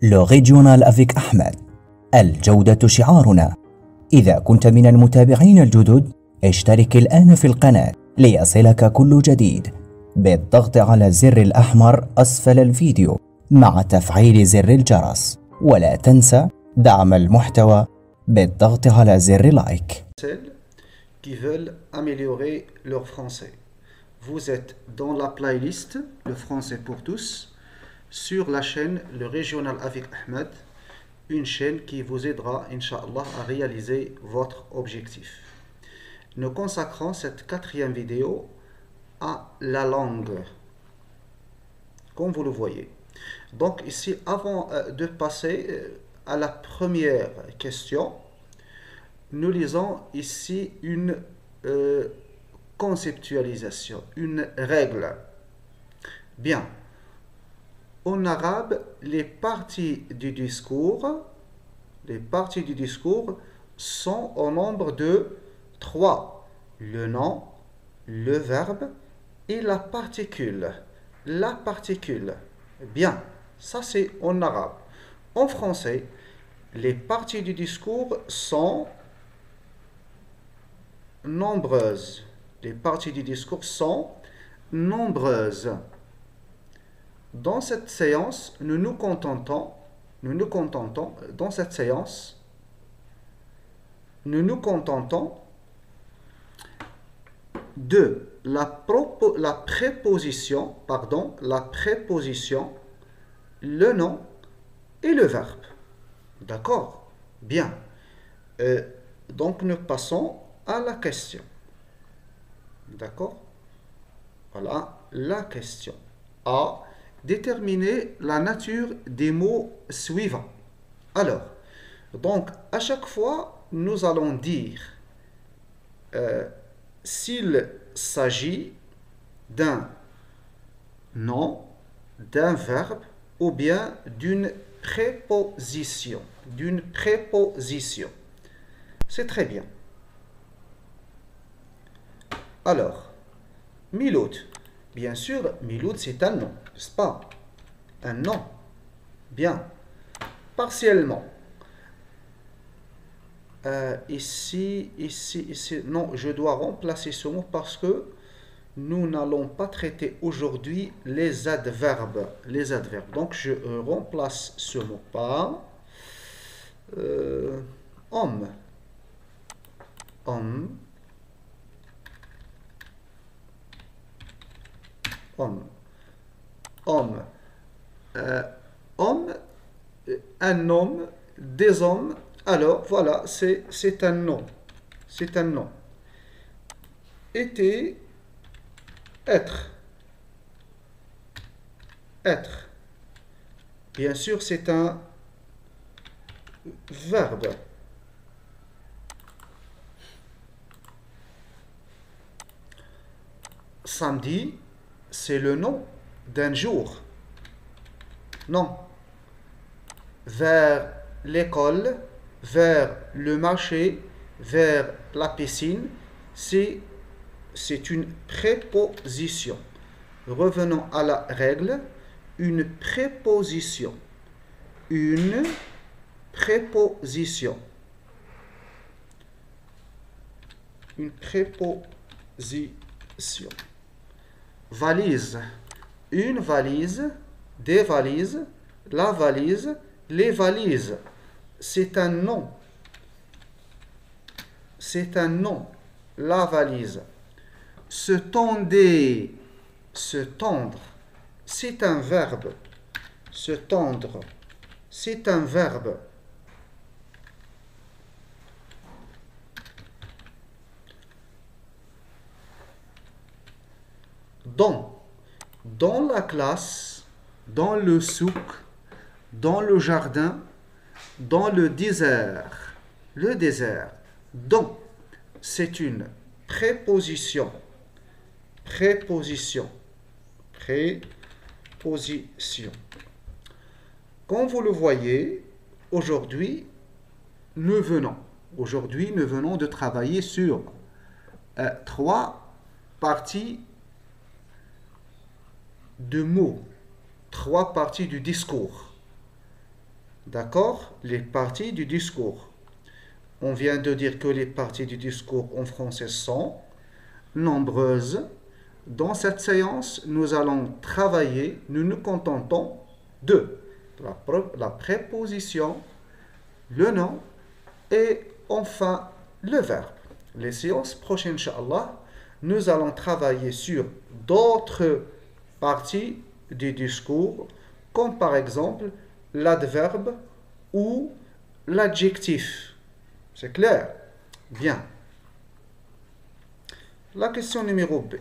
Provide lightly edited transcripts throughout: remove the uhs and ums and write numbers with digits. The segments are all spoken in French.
لو ريجيونال افيك أحمد، الجودة شعارنا. إذا كنت من المتابعين الجدد اشترك الآن في القناة ليصلك كل جديد بالضغط على الزر الأحمر أسفل الفيديو مع تفعيل زر الجرس، ولا تنسى دعم المحتوى بالضغط على زر لايك. Celles qui veulent améliorer leur français. Vous êtes dans la playlist Le français pour tous sur la chaîne Le Régional avec Ahmed, une chaîne qui vous aidera, Inch'Allah, à réaliser votre objectif. Nous consacrons cette quatrième vidéo à la langue, comme vous le voyez. Donc ici, avant de passer à la première question, nous lisons ici une conceptualisation, une règle. Bien. En arabe, les parties du discours sont au nombre de 3. Le nom, le verbe et la particule. La particule. Bien, ça c'est en arabe. En français, les parties du discours sont nombreuses. Les parties du discours sont nombreuses. Dans cette séance, nous nous contentons de la préposition, le nom et le verbe. D'accord? Bien. Donc nous passons à la question. D'accord? Voilà la question. A. Déterminer la nature des mots suivants. Alors, donc à chaque fois, nous allons dire s'il s'agit d'un nom, d'un verbe ou bien d'une préposition. C'est très bien. Alors, Miloud. Bien sûr, Miloud c'est un nom, n'est-ce pas? Un nom. Bien. Partiellement. Ici. Non, je dois remplacer ce mot parce que nous n'allons pas traiter aujourd'hui les adverbes. Donc, je remplace ce mot par homme. Homme. Un homme, des hommes. Alors voilà, c'est un nom. C'est un nom. Était, être. Bien sûr, c'est un verbe. Samedi, c'est le nom d'un jour. Non. Vers l'école, vers le marché, vers la piscine, c'est une préposition. Revenons à la règle. Une préposition. Valise. Une valise, des valises, la valise, les valises. C'est un nom. La valise. Se tendre. C'est un verbe. Se tendre. C'est un verbe. Dans la classe, dans le souk, dans le jardin, dans le désert. Le désert. Dans, c'est une préposition. Comme vous le voyez, aujourd'hui, nous venons de travailler sur 3 parties de mots, 3 parties du discours. D'accord? Les parties du discours. On vient de dire que les parties du discours en français sont nombreuses. Dans cette séance, nous allons travailler, nous nous contentons de la préposition, le nom et enfin le verbe. Les séances prochaines, Inch'Allah, nous allons travailler sur d'autres parties du discours, comme par exemple l'adverbe ou l'adjectif. C'est clair? Bien. La question numéro B.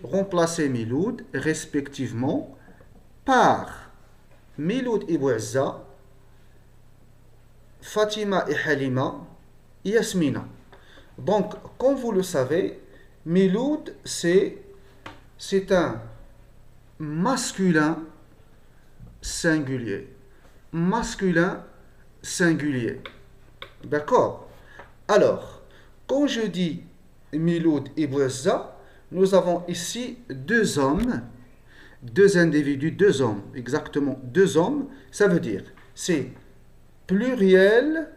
Remplacer Miloud respectivement par Miloud et Bouazza, Fatima et Halima, Yasmina. Donc, comme vous le savez, Miloud, c'est un masculin singulier. Masculin singulier. D'accord? Alors, quand je dis Miloud et Bouazza, nous avons ici deux hommes, deux individus, deux hommes, exactement deux hommes. Ça veut dire, c'est pluriel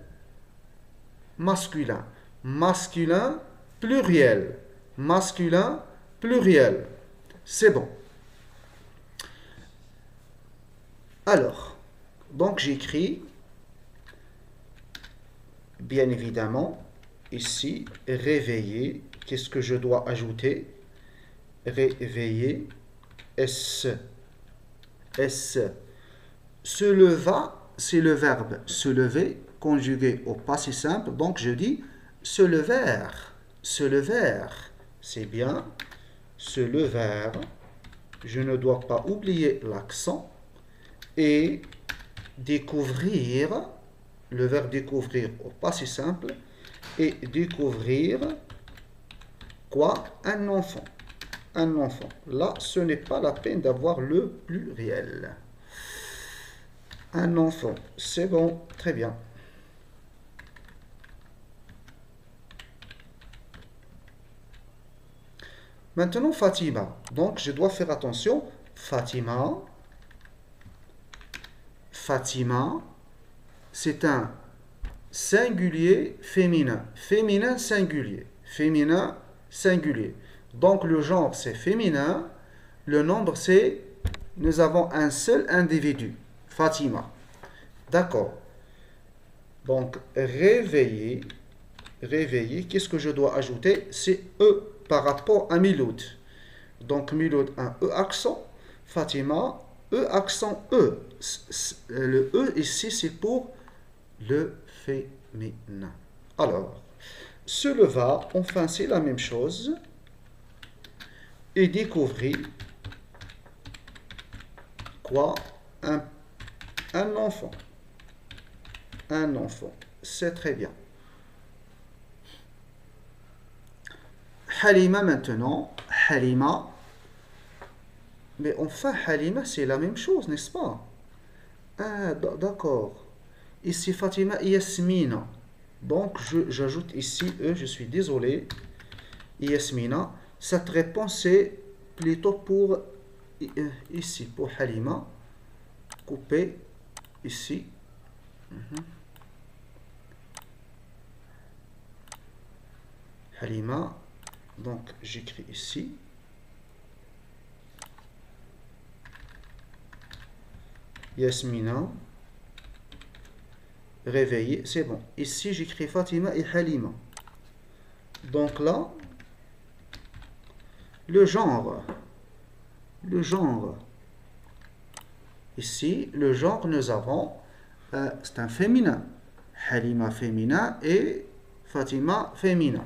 masculin. Masculin, pluriel. Masculin, pluriel. C'est bon. Alors, donc j'écris, bien évidemment, ici, réveiller. Qu'est-ce que je dois ajouter? Réveiller. S. Se leva, c'est le verbe se lever, conjugué au passé simple. Donc je dis se levèrent. Se levèrent. C'est bien. Se levèrent. Je ne dois pas oublier l'accent. Et découvrir, le verbe découvrir au passé simple. Et découvrir quoi? Un enfant. Un enfant. Là, ce n'est pas la peine d'avoir le pluriel. Un enfant. C'est bon. Très bien. Maintenant, Fatima. Donc, je dois faire attention. Fatima. Fatima. C'est un singulier féminin. Féminin singulier. Féminin singulier. Donc le genre c'est féminin, le nombre c'est, nous avons un seul individu, Fatima. D'accord. Donc réveiller, réveiller, qu'est-ce que je dois ajouter? C'est E par rapport à Miloud. Donc Miloud un E accent, Fatima, E accent E. Le E ici c'est pour le féminin. Alors, se leva, enfin c'est la même chose. Et découvrir quoi? Un enfant. Un enfant. C'est très bien. Halima maintenant. Halima. Mais enfin, Halima, c'est la même chose, n'est-ce pas? Ah, d'accord. Ici, Fatima et Yasmina. Donc, j'ajoute ici E, je suis désolé. Yasmina. Cette réponse est plutôt pour ici, pour Halima. Couper ici. Halima. Donc, j'écris ici. Yasmina. Réveiller. C'est bon. Ici, j'écris Fatima et Halima. Donc là, le genre. Ici, le genre, nous avons, c'est un féminin. Halima féminin et Fatima féminin.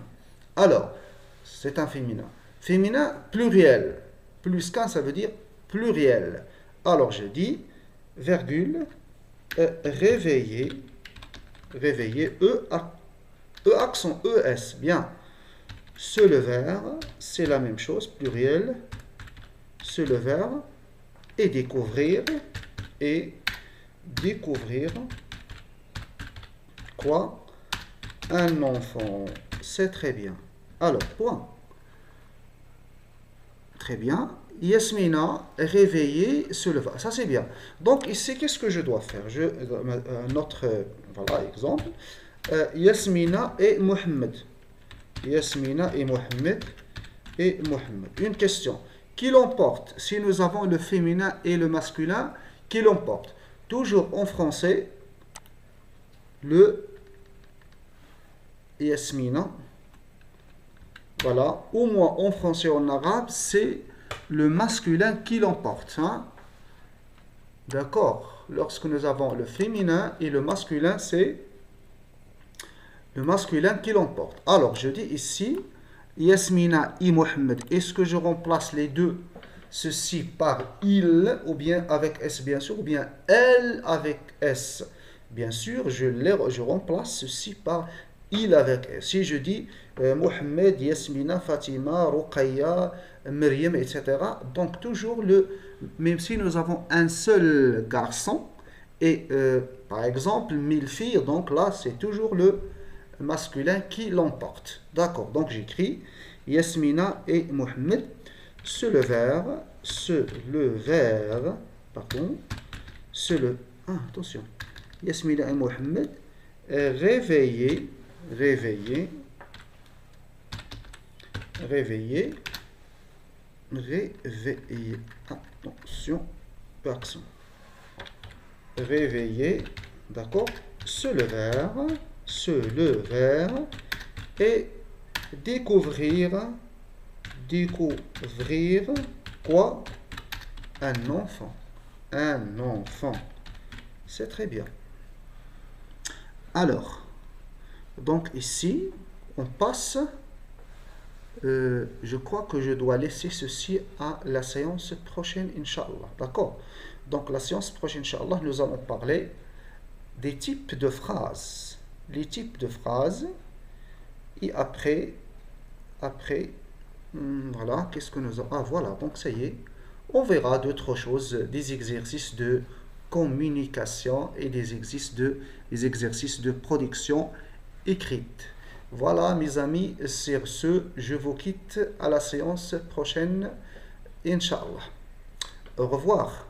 Alors, c'est un féminin. Féminin pluriel. Plus qu'un, ça veut dire pluriel. Alors, je dis, virgule, réveiller, E accent ES, bien. Se levèrent, c'est la même chose, pluriel. Se levèrent et découvrir quoi? Un enfant. C'est très bien. Alors, point. Très bien. Yasmina, réveillée, se leva. Ça, c'est bien. Donc, ici, qu'est-ce que je dois faire? Un autre voilà, exemple. Yasmina et Mohamed. Yasmina et Mohamed. Et Mohamed. Une question. Qui l'emporte? Si nous avons le féminin et le masculin, qui l'emporte? Toujours en français, le Yasmina. Voilà. Ou moins en français ou en arabe, c'est le masculin qui l'emporte. Hein? D'accord. Lorsque nous avons le féminin et le masculin, c'est le masculin qui l'emporte. Alors, je dis ici, Yasmina et Mohamed. Est-ce que je remplace les deux, ceci par il, ou bien avec S, bien sûr, ou bien elle avec S? Bien sûr, je remplace ceci par il avec S. Si je dis Mohamed, Yasmina, Fatima, Ruqayya, Myriam, etc. Donc, toujours même si nous avons un seul garçon, et par exemple, 1000 filles, donc là, c'est toujours le masculin qui l'emporte. D'accord, donc j'écris Yasmina et Mohamed se levèrent, pardon, attention, Yasmina et Mohamed réveillés, attention, accent, réveillés, d'accord, se levèrent et découvrir quoi? Un enfant. C'est très bien. Alors, donc ici, on passe, je crois que je dois laisser ceci à la séance prochaine, Inch'Allah. D'accord? Donc, la séance prochaine, Inch'Allah, nous allons parler des types de phrases. Les types de phrases. Et après, voilà, qu'est-ce que nous avons? Ah, voilà, donc ça y est. On verra d'autres choses, des exercices de communication et des exercices de production écrite. Voilà, mes amis, sur ce, je vous quitte à la séance prochaine, Inch'Allah. Au revoir.